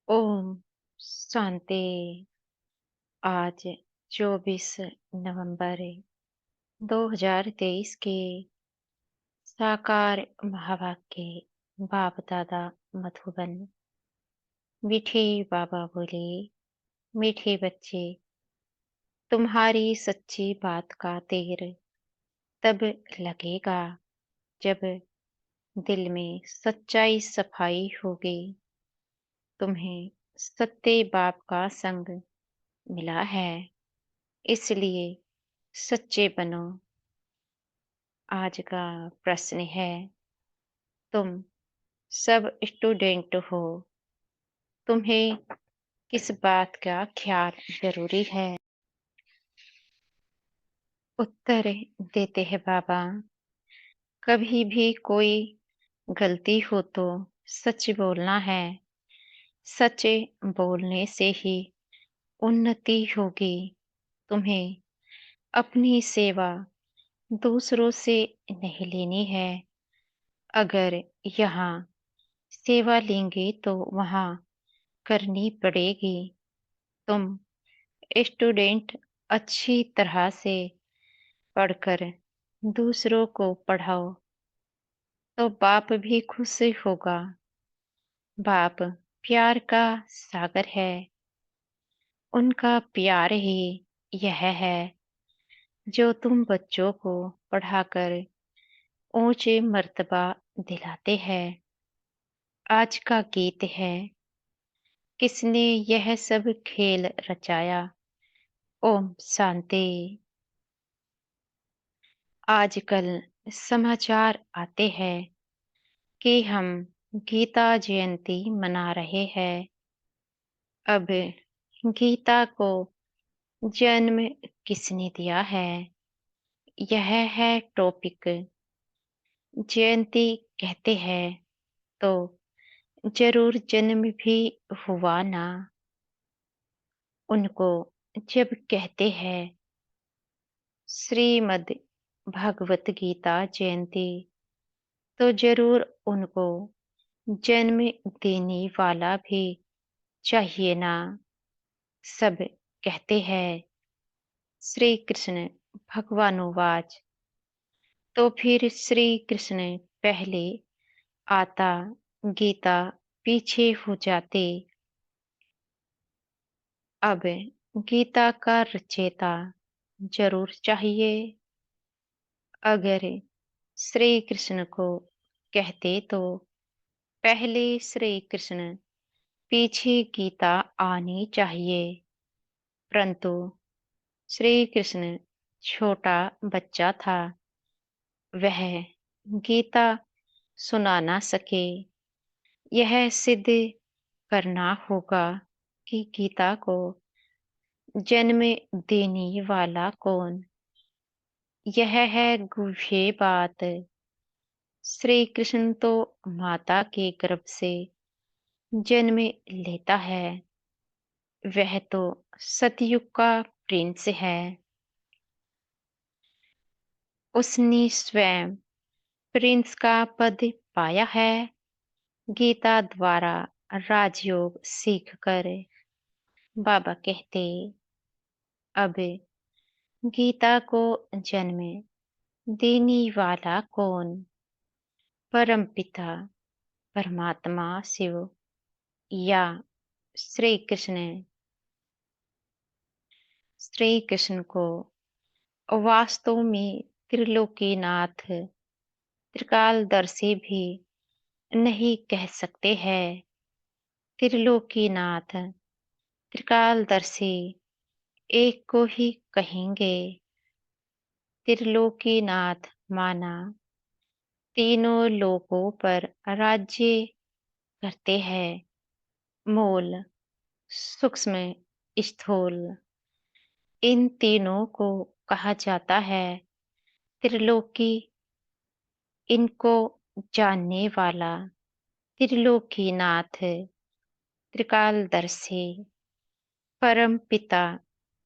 ओम शांति। आज 24 नवंबर 2023 के साकार महावाक्य बाप दादा मधुबन। मीठे बाबा बोले, मीठे बच्चे, तुम्हारी सच्ची बात का तेर तब लगेगा जब दिल में सच्चाई सफाई होगी। तुम्हें सत्य बाप का संग मिला है, इसलिए सच्चे बनो। आज का प्रश्न है, तुम सब स्टूडेंट हो, तुम्हें किस बात का ख्याल जरूरी है? उत्तर देते हैं बाबा, कभी भी कोई गलती हो तो सच बोलना है। सच बोलने से ही उन्नति होगी। तुम्हें अपनी सेवा दूसरों से नहीं लेनी है। अगर यहाँ सेवा लेंगे तो वहाँ करनी पड़ेगी। तुम स्टूडेंट अच्छी तरह से पढ़कर दूसरों को पढ़ाओ तो बाप भी खुश होगा। बाप प्यार का सागर है। उनका प्यार ही यह है जो तुम बच्चों को पढ़ाकर ऊंचे मर्तबा दिलाते हैं। आज का गीत है, किसने यह सब खेल रचाया? ओम शांति। आजकल समाचार आते हैं कि हम गीता जयंती मना रहे हैं। अब गीता को जन्म किसने दिया है, यह है टॉपिक। जयंती कहते हैं तो जरूर जन्म भी हुआ ना। उनको जब कहते हैं श्रीमद् भगवत गीता जयंती तो जरूर उनको जन्म देने वाला भी चाहिए ना। सब कहते हैं श्री कृष्ण भगवानुवाच, तो फिर श्री कृष्ण पहले आता, गीता पीछे हो जाते। अब गीता का रचयिता जरूर चाहिए। अगर श्री कृष्ण को कहते तो पहले श्री कृष्ण पीछे गीता आनी चाहिए। परंतु श्री कृष्ण छोटा बच्चा था, वह गीता सुना ना सके। यह सिद्ध करना होगा कि गीता को जन्म देने वाला कौन। यह है गुह्य बात। श्री कृष्ण तो माता के गर्भ से जन्म लेता है। वह तो सतयुग का प्रिंस है। उसने स्वयं प्रिंस का पद पाया है। गीता द्वारा राजयोग सीखकर बाबा कहते, अब गीता को जन्म देने वाला कौन? परम पिता परमात्मा शिव या श्री कृष्ण। श्री कृष्ण को वास्तव में त्रिलोकीनाथ त्रिकालदर्शी भी नहीं कह सकते हैं। त्रिलोकीनाथ त्रिकालदर्शी एक को ही कहेंगे। त्रिलोकीनाथ माना तीनों लोकों पर राज्य करते हैं। मूल, सूक्ष्म, स्थूल, इन तीनों को कहा जाता है त्रिलोकी। इनको जानने वाला त्रिलोकीनाथ त्रिकालदर्शी परम पिता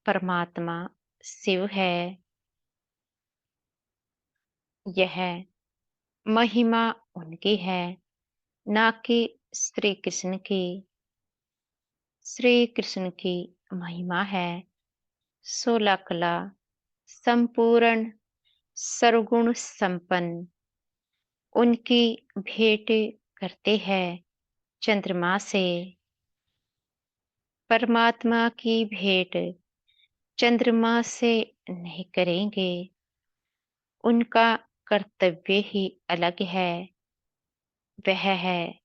परमात्मा शिव है। यह महिमा उनकी है, ना कि श्री कृष्ण की। श्री कृष्ण की महिमा है। 16 कला संपूर्ण सर्वगुण संपन्न उनकी भेंट करते हैं चंद्रमा से। परमात्मा की भेंट चंद्रमा से नहीं करेंगे, उनका कर्तव्य ही अलग है। वह है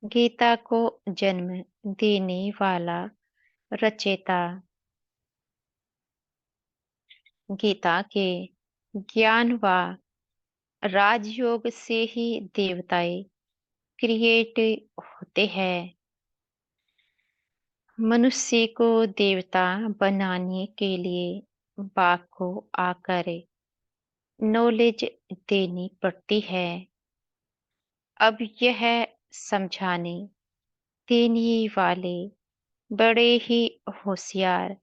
गीता को जन्म देने वाला रचयिता। गीता के ज्ञान व राजयोग से ही देवताएं क्रिएट होते हैं। मनुष्य को देवता बनाने के लिए बाप को आकर नॉलेज देनी पड़ती है। अब यह समझाने देने वाले बड़े ही होशियार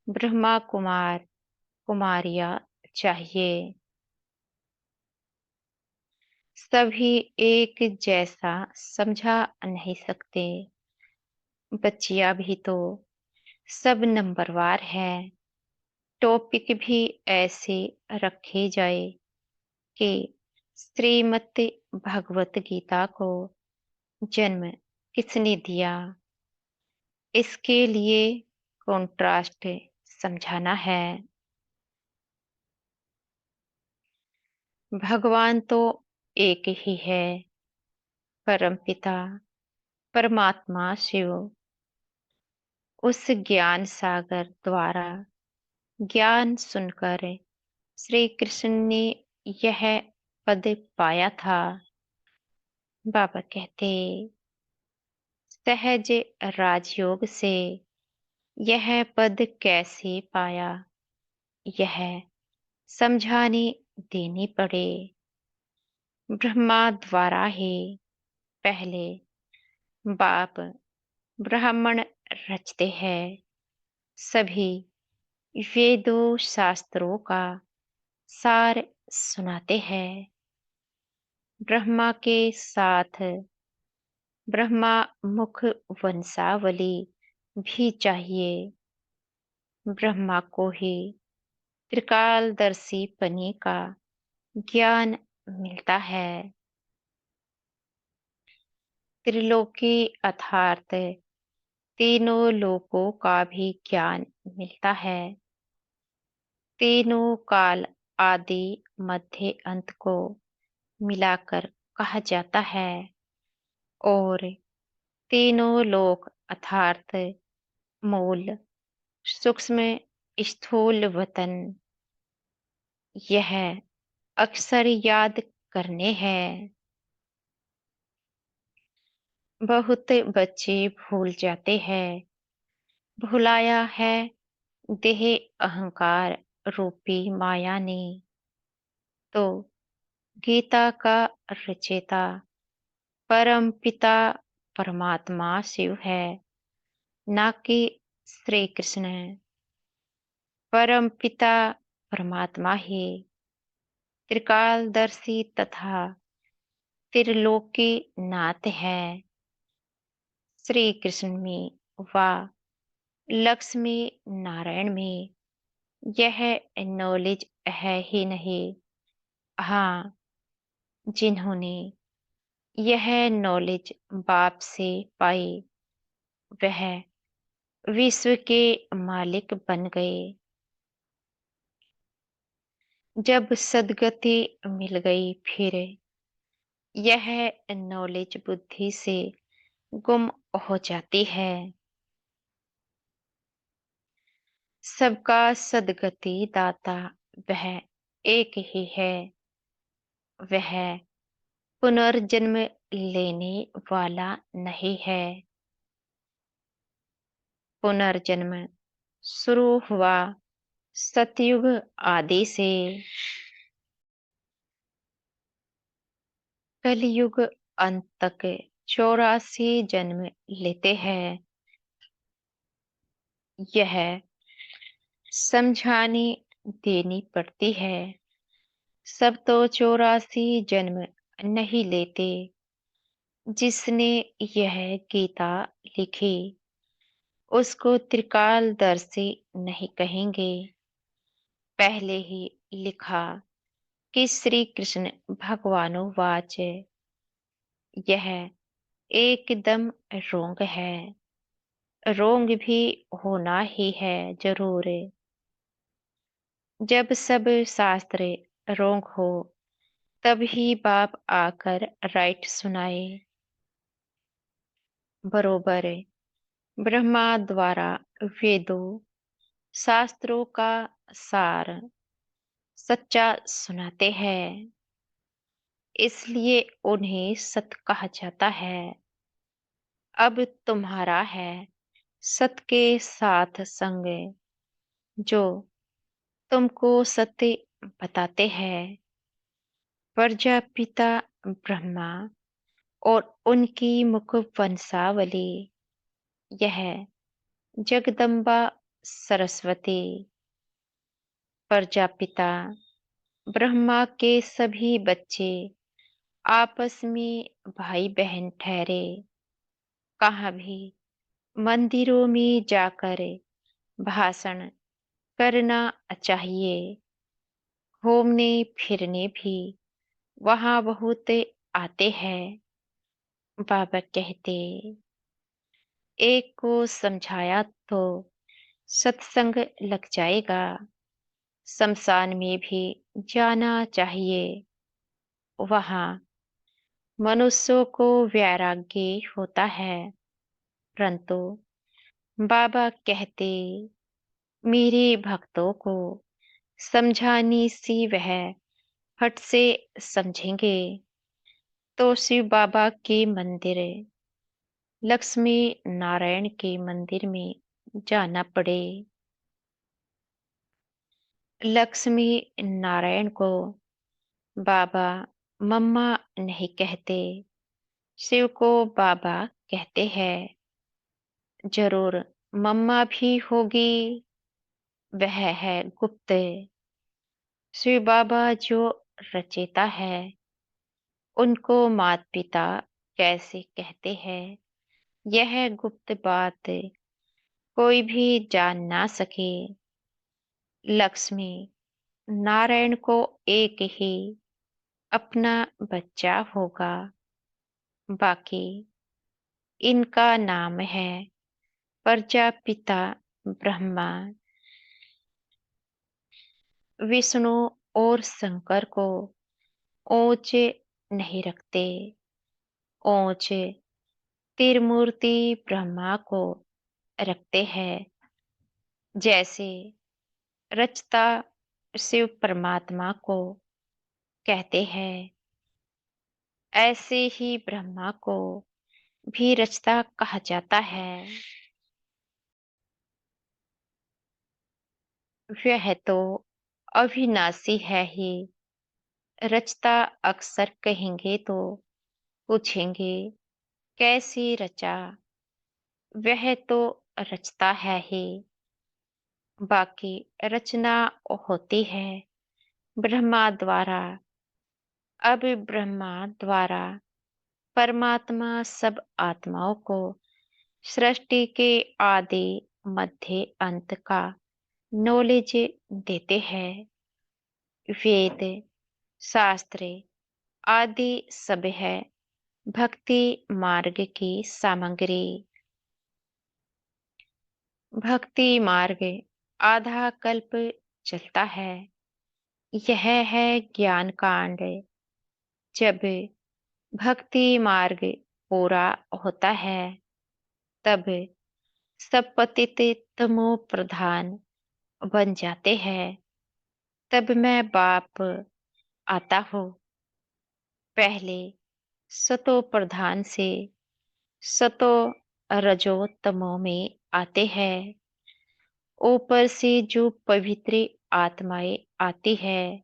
ब्रह्मा कुमार कुमारियां चाहिए। सभी एक जैसा समझा नहीं सकते। बच्चियां भी तो सब नंबरवार है। टॉपिक भी ऐसे रखे जाए कि श्रीमद् भगवत गीता को जन्म किसने दिया, इसके लिए कॉन्ट्रास्ट समझाना है। भगवान तो एक ही है, परमपिता परमात्मा शिव। उस ज्ञान सागर द्वारा ज्ञान सुनकर श्री कृष्ण ने यह पद पाया था। बाबा कहते, सहज राजयोग से यह पद कैसे पाया, यह समझाने देने पड़े। ब्रह्मा द्वारा ही पहले बाप ब्राह्मण रचते हैं। सभी वेदों शास्त्रों का सार सुनाते हैं। ब्रह्मा के साथ ब्रह्मा मुख वंशावली भी चाहिए। ब्रह्मा को ही त्रिकालदर्शी पने का ज्ञान मिलता है। त्रिलोकी अर्थात तीनों लोकों का भी ज्ञान मिलता है। तीनों काल आदि मध्य अंत को मिलाकर कहा जाता है। और तीनों लोक अर्थात मूल सूक्ष्म स्थूल वतन, यह अक्सर याद करने हैं। बहुत बच्चे भूल जाते हैं। भुलाया है देह अहंकार रूपी माया ने। तो गीता का रचयिता परम पिता परमात्मा शिव है, ना कि श्री कृष्ण। परम पिता परमात्मा ही त्रिकालदर्शी तथा त्रिलोकी नाथ है। श्री कृष्ण में व लक्ष्मी नारायण में यह नॉलेज है ही नहीं। हाँ, जिन्होंने यह नॉलेज बाप से पाई, वह विश्व के मालिक बन गए। जब सद्गति मिल गई, फिर यह नॉलेज बुद्धि से गुम हो जाती है। सबका सद्गति दाता वह एक ही है। वह पुनर्जन्म लेने वाला नहीं है। पुनर्जन्म शुरू हुआ सतयुग आदि से। कलयुग अंत तक 84 जन्म लेते हैं। यह समझानी देनी पड़ती है। सब तो 84 जन्म नहीं लेते। जिसने यह गीता लिखी, उसको त्रिकालदर्शी नहीं कहेंगे। पहले ही लिखा कि श्री कृष्ण भगवानुवाच, यह एकदम रोंग है। रोंग भी होना ही है जरूर। जब सब शास्त्र रोंग हो तब ही बाप आकर राइट सुनाए। बरोबर ब्रह्मा द्वारा वेदों शास्त्रों का सार सच्चा सुनाते हैं, इसलिए उन्हें सत कहा जाता है। अब तुम्हारा है सत के साथ संग, जो तुमको सत्य बताते हैं। प्रजापिता ब्रह्मा और उनकी मुख वंशावली, यह जगदम्बा सरस्वती। प्रजापिता ब्रह्मा के सभी बच्चे आपस में भाई बहन ठहरे। कहाँ भी मंदिरों में जाकर भाषण करना चाहिए। घूमने फिरने भी वहाँ बहुत आते हैं। बाबा कहते, एक को समझाया तो सत्संग लग जाएगा। शमशान में भी जाना चाहिए। वहाँ मनुष्यों को वैराग्य होता है, परंतु बाबा कहते, मेरे भक्तों को समझाने से वह फट से समझेंगे। तो शिव बाबा के मंदिर, लक्ष्मी नारायण के मंदिर में जाना पड़े। लक्ष्मी नारायण को बाबा मम्मा नहीं कहते, शिव को बाबा कहते हैं। जरूर मम्मा भी होगी, वह है गुप्त। शिव बाबा जो रचेता है, उनको मात पिता कैसे कहते हैं, यह गुप्त बात कोई भी जान ना सके। लक्ष्मी नारायण को एक ही अपना बच्चा होगा। बाकी इनका नाम है प्रजापिता ब्रह्मा। विष्णु और शंकर को ऊंच नहीं रखते। ऊंच त्रिमूर्ति ब्रह्मा को रखते हैं। जैसे रचता शिव परमात्मा को कहते हैं, ऐसे ही ब्रह्मा को भी रचता कहा जाता है। वह तो अविनाशी है ही। रचता अक्सर कहेंगे तो पूछेंगे, कैसी रचा? वह तो रचता है ही। बाकी रचना होती है ब्रह्मा द्वारा। अब ब्रह्मा द्वारा परमात्मा सब आत्माओं को सृष्टि के आदि मध्य अंत का नॉलेज देते हैं। वेद शास्त्र आदि सब है भक्ति मार्ग की सामग्री। भक्ति मार्ग आधा कल्प चलता है। यह है ज्ञान कांड। जब भक्ति मार्ग पूरा होता है, तब सब पतित तमो प्रधान बन जाते हैं। तब मैं बाप आता हूँ। पहले सतो प्रधान से सतो रजो तमो में आते हैं। ऊपर से जो पवित्र आत्माएं आती है,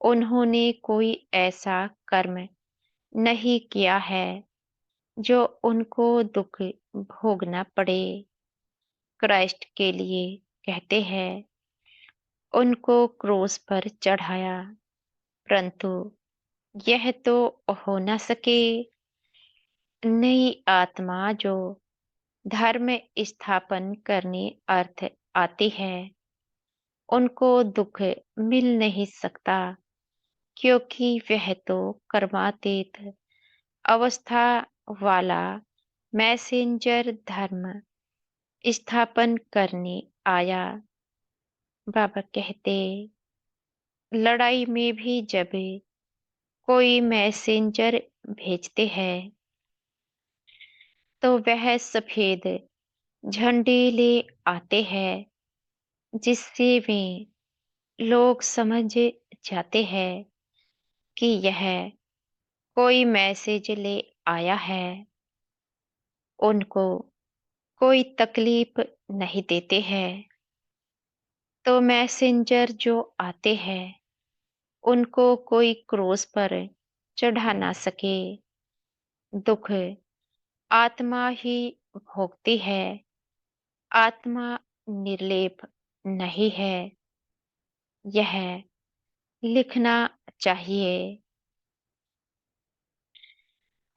उन्होंने कोई ऐसा कर्म नहीं किया है जो उनको दुख भोगना पड़े। क्राइस्ट के लिए कहते हैं, उनको क्रूस पर चढ़ाया, परंतु यह तो हो न सके। नई आत्मा जो धर्म स्थापन करने अर्थ आती है, उनको दुख मिल नहीं सकता, क्योंकि वह तो कर्मातीत अवस्था वाला मैसेंजर धर्म स्थापन करने आया। बाबा कहते, लड़ाई में भी जब कोई मैसेंजर भेजते हैं, तो वह सफेद झंडे ले आते हैं, जिससे वे लोग समझ जाते हैं कि यह कोई मैसेज ले आया है। उनको कोई तकलीफ नहीं देते हैं, तो मैसेंजर जो आते हैं उनको कोई क्रोस पर चढ़ा ना सके। दुख आत्मा ही भोगती है, आत्मा निर्लेप नहीं है। यह लिखना चाहिए।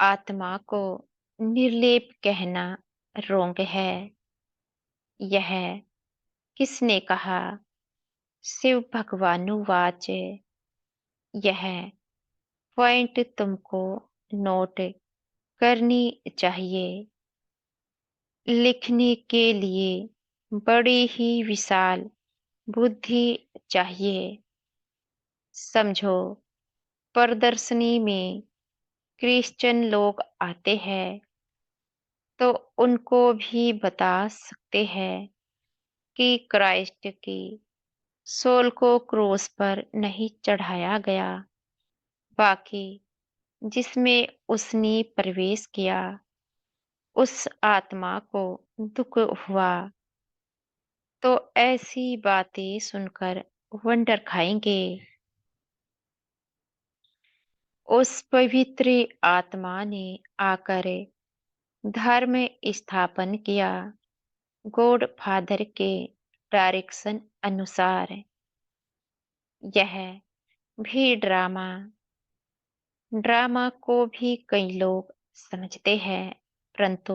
आत्मा को निर्लेप कहना रोंग है। यह किसने कहा? शिव भगवानुवाच। यह पॉइंट तुमको नोट करनी चाहिए। लिखने के लिए बड़ी ही विशाल बुद्धि चाहिए। समझो, प्रदर्शनी में क्रिश्चियन लोग आते हैं, तो उनको भी बता सकते हैं कि क्राइस्ट की सोल को क्रोस पर नहीं चढ़ाया गया, बाकी जिसमें उसने प्रवेश किया उस आत्मा को दुख हुआ। तो ऐसी बातें सुनकर वंडर खाएंगे। उस पवित्र आत्मा ने आकर धर्म स्थापन किया, गॉड फादर के डायरेक्शन अनुसार। यह भी ड्रामा ड्रामा को भी कई लोग समझते हैं, परंतु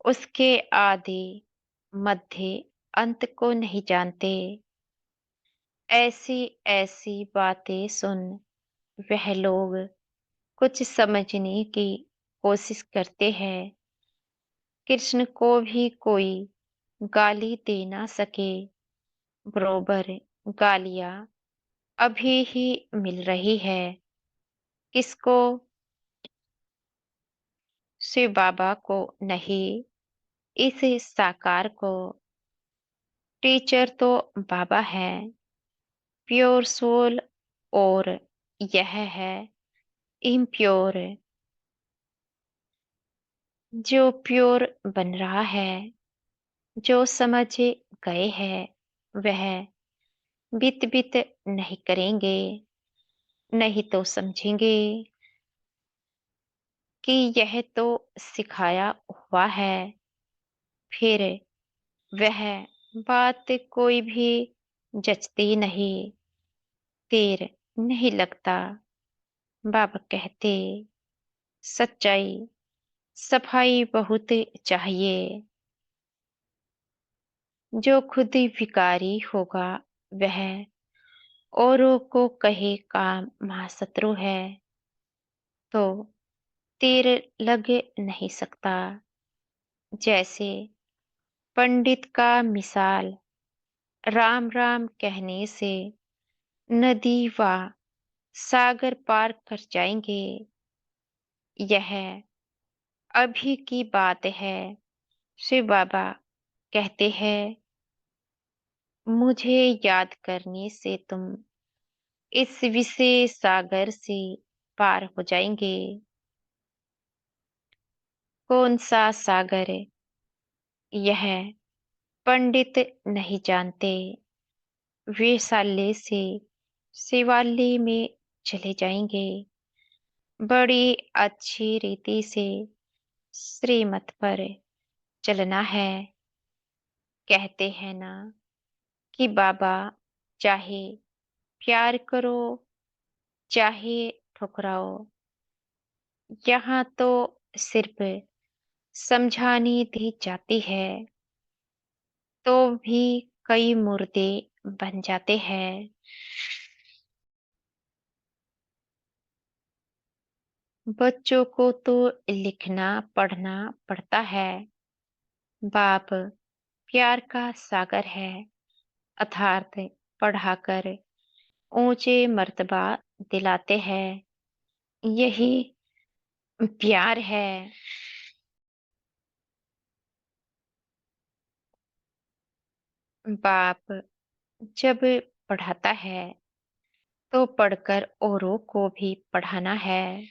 उसके आदि मध्य अंत को नहीं जानते। ऐसी ऐसी बातें सुन वह लोग कुछ समझने की कोशिश करते हैं। कृष्ण को भी कोई गाली दे ना सके, बरोबर गालियां अभी ही मिल रही है। किसको? शिव बाबा को नहीं, इस साकार को। टीचर तो बाबा है, प्योर सोल, और यह है इम्प्योर। जो प्योर बन रहा है, जो समझ गए हैं, वह बित बित नहीं करेंगे, नहीं तो समझेंगे कि यह तो सिखाया हुआ है। फिर वह बात कोई भी जचती नहीं, देर नहीं लगता। बाबा कहते, सच्चाई सफाई बहुत चाहिए। जो खुद विकारी होगा, वह औरों को कहे काम महाशत्रु है, तो तीर लग नहीं सकता। जैसे पंडित का मिसाल, राम राम कहने से नदी व सागर पार कर जाएंगे। यह अभी की बात है। शिव बाबा कहते हैं, मुझे याद करने से तुम इस विशेष सागर से पार हो जाएंगे। कौन सा सागर? यह पंडित नहीं जानते। वेश्यालय से शिवालय में चले जाएंगे। बड़ी अच्छी रीति से श्रीमत पर चलना है। कहते हैं ना कि बाबा चाहे प्यार करो, चाहे ठुकराओ, यहाँ तो सिर्फ समझाने दी जाती है तो भी कई मुर्दे बन जाते हैं। बच्चों को तो लिखना पढ़ना पड़ता है। बाप प्यार का सागर है, अर्थात पढ़ाकर ऊंचे मर्तबा दिलाते हैं। यही प्यार है। बाप जब पढ़ाता है तो पढ़कर औरों को भी पढ़ाना है।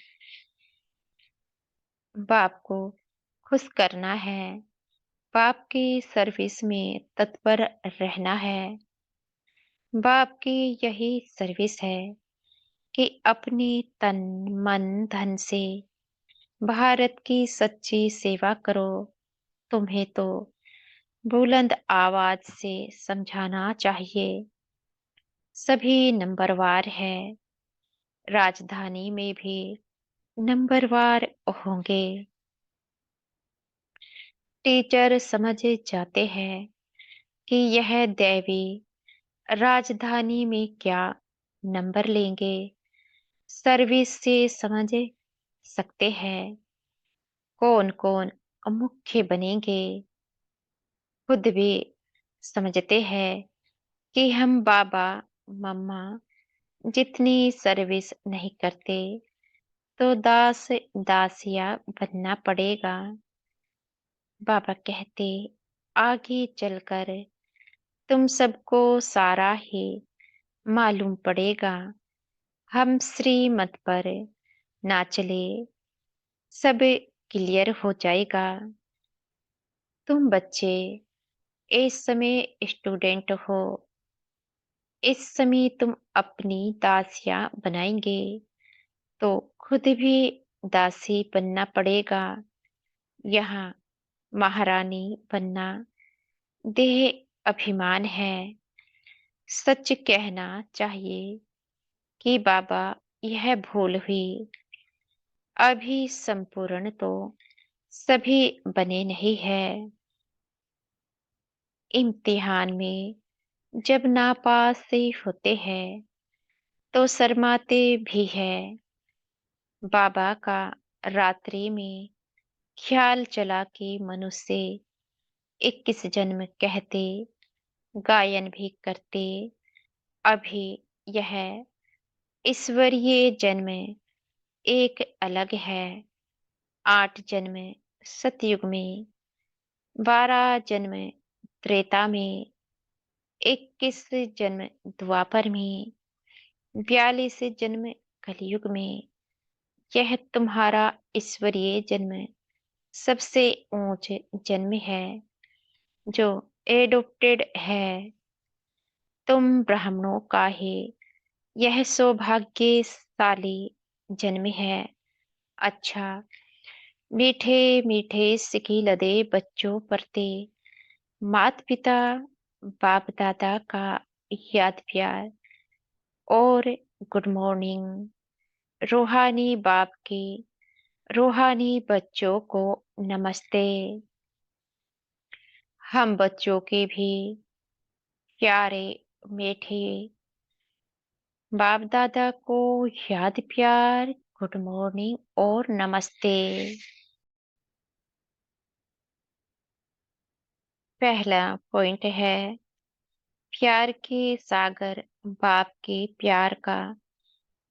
बाप को खुश करना है। बाप की सर्विस में तत्पर रहना है। बाप की यही सर्विस है कि अपने तन मन धन से भारत की सच्ची सेवा करो। तुम्हें तो बुलंद आवाज से समझाना चाहिए। सभी नंबरवार है, राजधानी में भी नंबरवार होंगे। टीचर समझ जाते हैं कि यह दैवी राजधानी में क्या नंबर लेंगे। सर्विस से समझ सकते हैं कौन कौन मुख्य बनेंगे। खुद भी समझते हैं कि हम बाबा मम्मा जितनी सर्विस नहीं करते तो दास दासिया बनना पड़ेगा। बाबा कहते आगे चलकर तुम सबको सारा ही मालूम पड़ेगा। हम श्रीमत पर ना चले, सब क्लियर हो जाएगा। तुम बच्चे इस समय स्टूडेंट हो, इस समय तुम अपनी दासियां बनाएंगे तो खुद भी दासी बनना पड़ेगा। यहाँ महारानी बनना देह अभिमान है। सच कहना चाहिए कि बाबा यह भूल हुई। अभी संपूर्ण तो सभी बने नहीं है। इम्तिहान में जब नापास से होते हैं तो शर्माते भी है। बाबा का रात्रि में ख्याल चला कि मनुष्य 21 जन्म कहते, गायन भी करते। अभी यह ईश्वरीय जन्म एक अलग है। 8 जन्म सतयुग में, 12 जन्म त्रेता में, 21 जन्म द्वापर में, 42 जन्म कलयुग में। यह तुम्हारा ईश्वरीय जन्म सबसे ऊंच जन्म है जो एडोप्टेड है। तुम ब्राह्मणों का ही यह सौभाग्यशाली जन्म है। अच्छा, मीठे मीठे सिकी लदे बच्चों परते मात पिता बाप दादा का याद प्यार और गुड मॉर्निंग। रूहानी बाप की रूहानी बच्चों को नमस्ते। हम बच्चों के भी प्यारे मीठे बाप दादा को याद प्यार, गुड मॉर्निंग और नमस्ते। पहला पॉइंट है प्यार के सागर बाप के प्यार का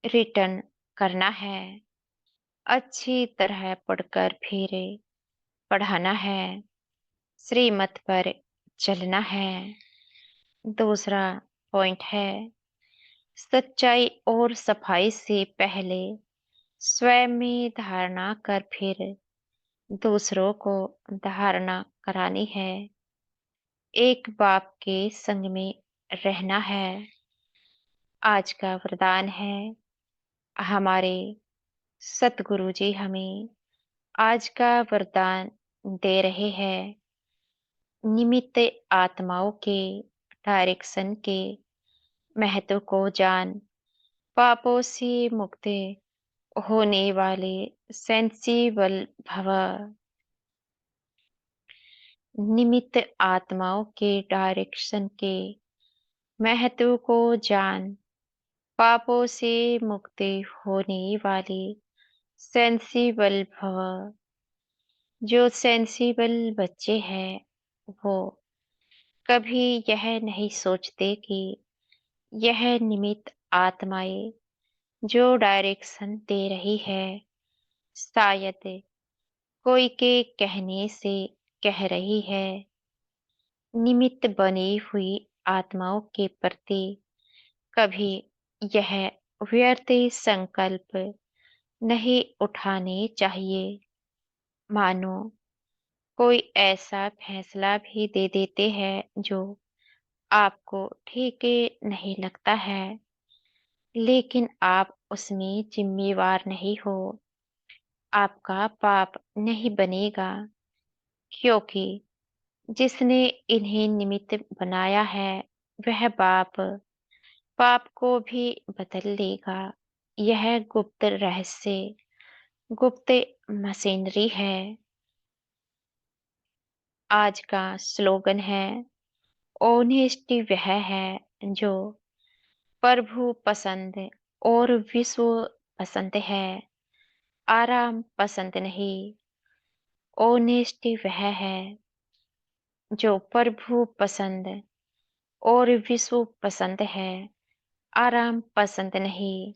रिटर्न करना है। अच्छी तरह पढ़कर फिर पढ़ाना है। श्रीमत पर चलना है। दूसरा पॉइंट है सच्चाई और सफाई से पहले स्वयं में धारणा कर फिर दूसरों को धारणा करानी है। एक बाप के संग में रहना है। आज का वरदान है हमारे सतगुरु जी हमें आज का वरदान दे रहे हैं। निमित्त आत्माओं के डायरेक्शन के महत्व को जान, पापों से मुक्त होने वाले सेंसिबल भव। निमित्त आत्माओं के डायरेक्शन के महत्व को जान, पापों से मुक्ति होने वाली सेंसिबल भव। जो सेंसिबल बच्चे हैं, वो कभी यह नहीं सोचते कि यह निमित्त आत्माएं जो डायरेक्शन दे रही है, शायद कोई के कहने से कह रही है। निमित्त बनी हुई आत्माओं के प्रति कभी यह व्यर्थ संकल्प नहीं उठाने चाहिए, मानो कोई ऐसा फैसला भी दे देते हैं जो आपको ठीक नहीं लगता है, लेकिन आप उसमें जिम्मेवार नहीं हो। आपका पाप नहीं बनेगा, क्योंकि जिसने इन्हें निमित्त बनाया है, वह पाप को भी बदल देगा। यह गुप्त रहस्य, गुप्त मशीनरी है। आज का स्लोगन है, ऑनेस्टी वह है जो प्रभु पसंद और विश्व पसंद है, आराम पसंद नहीं। ऑनेस्टी वह है जो प्रभु पसंद और विश्व पसंद है, आराम पसंद नहीं।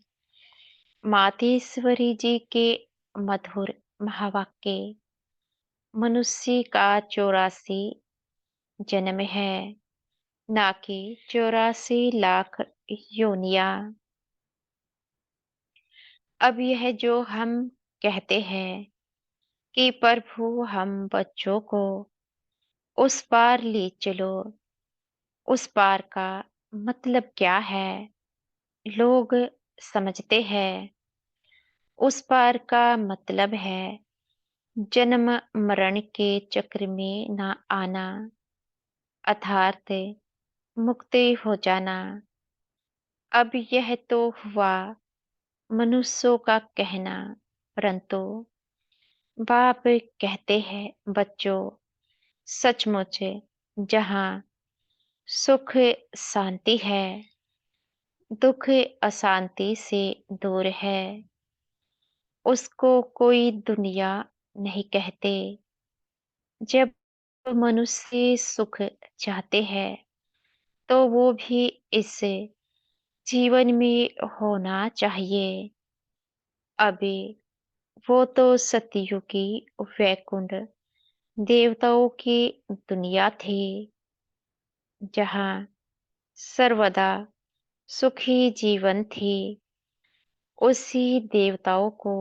मातेश्वरी जी के मधुर महावाक्य, मनुष्य का 84 जन्म है, ना कि 84 लाख योनियां। अब यह जो हम कहते हैं कि प्रभु हम बच्चों को उस पार ले चलो, उस पार का मतलब क्या है? लोग समझते हैं उस पार का मतलब है जन्म मरण के चक्र में न आना, अर्थात मुक्ति हो जाना। अब यह तो हुआ मनुष्यों का कहना, परंतु बाप कहते हैं बच्चों, सचमुच जहाँ सुख शांति है, दुख अशांति से दूर है, उसको कोई दुनिया नहीं कहते। जब मनुष्य सुख चाहते हैं, तो वो भी इस जीवन में होना चाहिए। अभी वो तो सतयुगी वैकुंठ देवताओं की दुनिया थी, जहाँ सर्वदा सुखी जीवन थी। उसी देवताओं को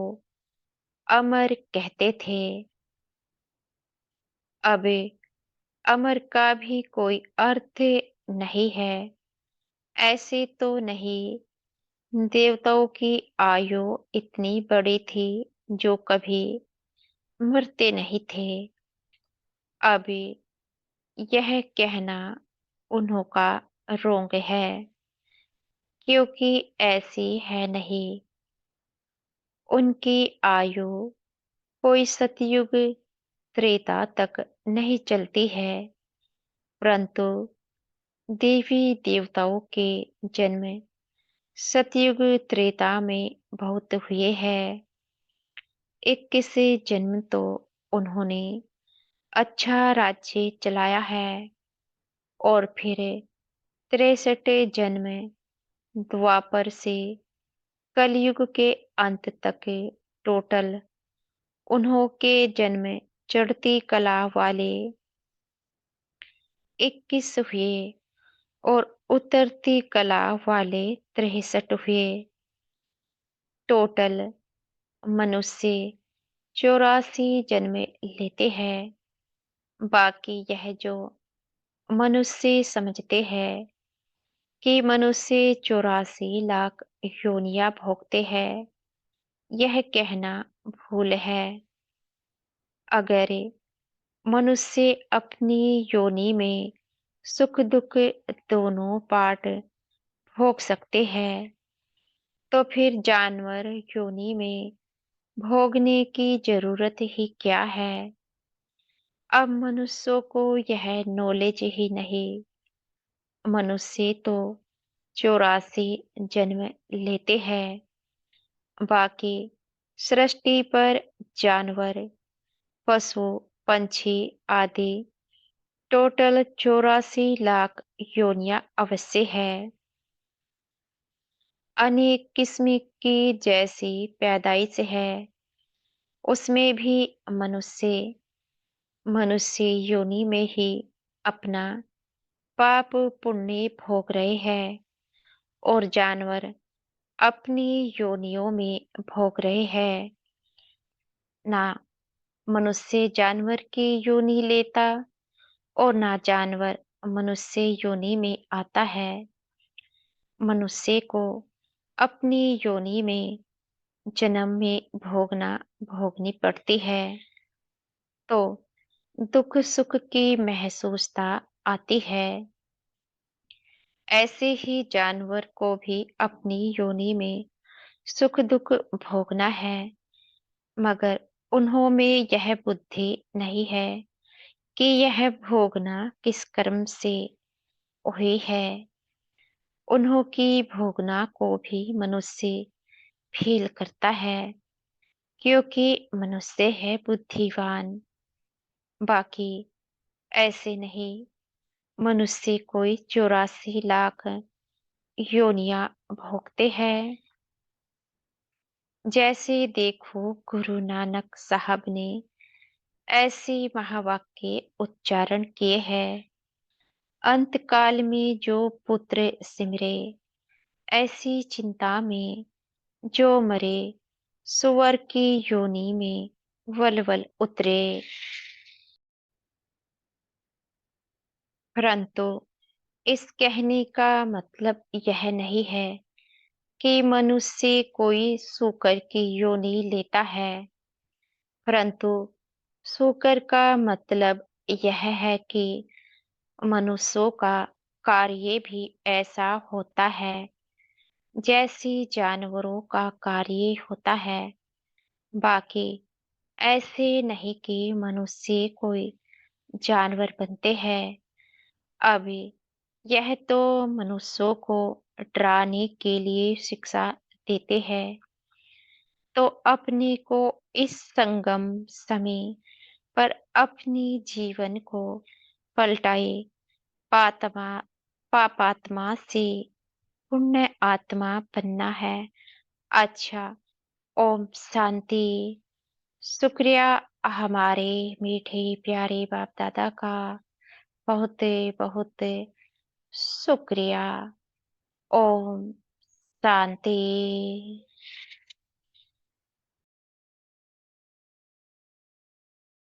अमर कहते थे। अब अमर का भी कोई अर्थ नहीं है। ऐसे तो नहीं, देवताओं की आयु इतनी बड़ी थी जो कभी मरते नहीं थे। अब यह कहना उन्हों का रोंग है, क्योंकि ऐसी है नहीं। उनकी आयु कोई सतयुग त्रेता तक नहीं चलती है, परंतु देवी देवताओं के जन्म सतयुग त्रेता में बहुत हुए हैं। 21 जन्म तो उन्होंने अच्छा राज्य चलाया है, और फिर 63 जन्म द्वापर से कलयुग के अंत तक टोटल उन्हों के जन्म चढ़ती कला वाले 21 हुए, और उतरती कला वाले 63 हुए। टोटल मनुष्य 84 जन्म लेते हैं। बाकी यह जो मनुष्य समझते हैं कि मनुष्य 84 लाख योनियां भोगते हैं, यह कहना भूल है। अगर मनुष्य अपनी योनि में सुख दुख दोनों पार्ट भोग सकते हैं, तो फिर जानवर योनि में भोगने की जरूरत ही क्या है? अब मनुष्यों को यह नॉलेज ही नहीं, मनुष्य तो 84 जन्म लेते हैं। बाकी सृष्टि पर जानवर, पशु, पंछी आदि टोटल 84 लाख योनियां अवश्य है। अनेक किस्म की जैसी पैदाइश है, उसमें भी मनुष्य मनुष्य योनि में ही अपना पाप पुण्य भोग रहे हैं और जानवर अपनी योनियों में भोग रहे हैं। ना मनुष्य जानवर की योनि लेता और ना जानवर मनुष्य योनि में आता है। मनुष्य को अपनी योनि में जन्म में भोगनी पड़ती है, तो दुख सुख की महसूसता आती है। ऐसे ही जानवर को भी अपनी योनि में सुख दुख भोगना है, मगर उन्हों में यह बुद्धि नहीं है कि यह भोगना किस कर्म से हुई है। उन्हों की भोगना को भी मनुष्य फील करता है, क्योंकि मनुष्य है बुद्धिवान। बाकी ऐसे नहीं, मनुष्य कोई 84 लाख योनियां भोगते हैं। जैसे देखो, गुरु नानक साहब ने ऐसे महावाक्य उच्चारण किए हैं, अंत काल में जो पुत्र सिमरे, ऐसी चिंता में जो मरे, सुअर की योनि में वल उतरे। परंतु इस कहने का मतलब यह नहीं है कि मनुष्य कोई सूकर की योनि लेता है, परंतु सूकर का मतलब यह है कि मनुष्यों का कार्य भी ऐसा होता है जैसे जानवरों का कार्य होता है। बाकी ऐसे नहीं कि मनुष्य कोई जानवर बनते हैं। अभी यह तो मनुष्यों को डराने के लिए शिक्षा देते हैं, तो अपने को इस संगम समय पर अपनी जीवन को पलटाए, पातमा पापात्मा से पुण्य आत्मा बनना है। अच्छा, ओम शांति। शुक्रिया हमारे मीठे प्यारे बाप दादा का, बहुत बहुत शुक्रिया। ओम शांति।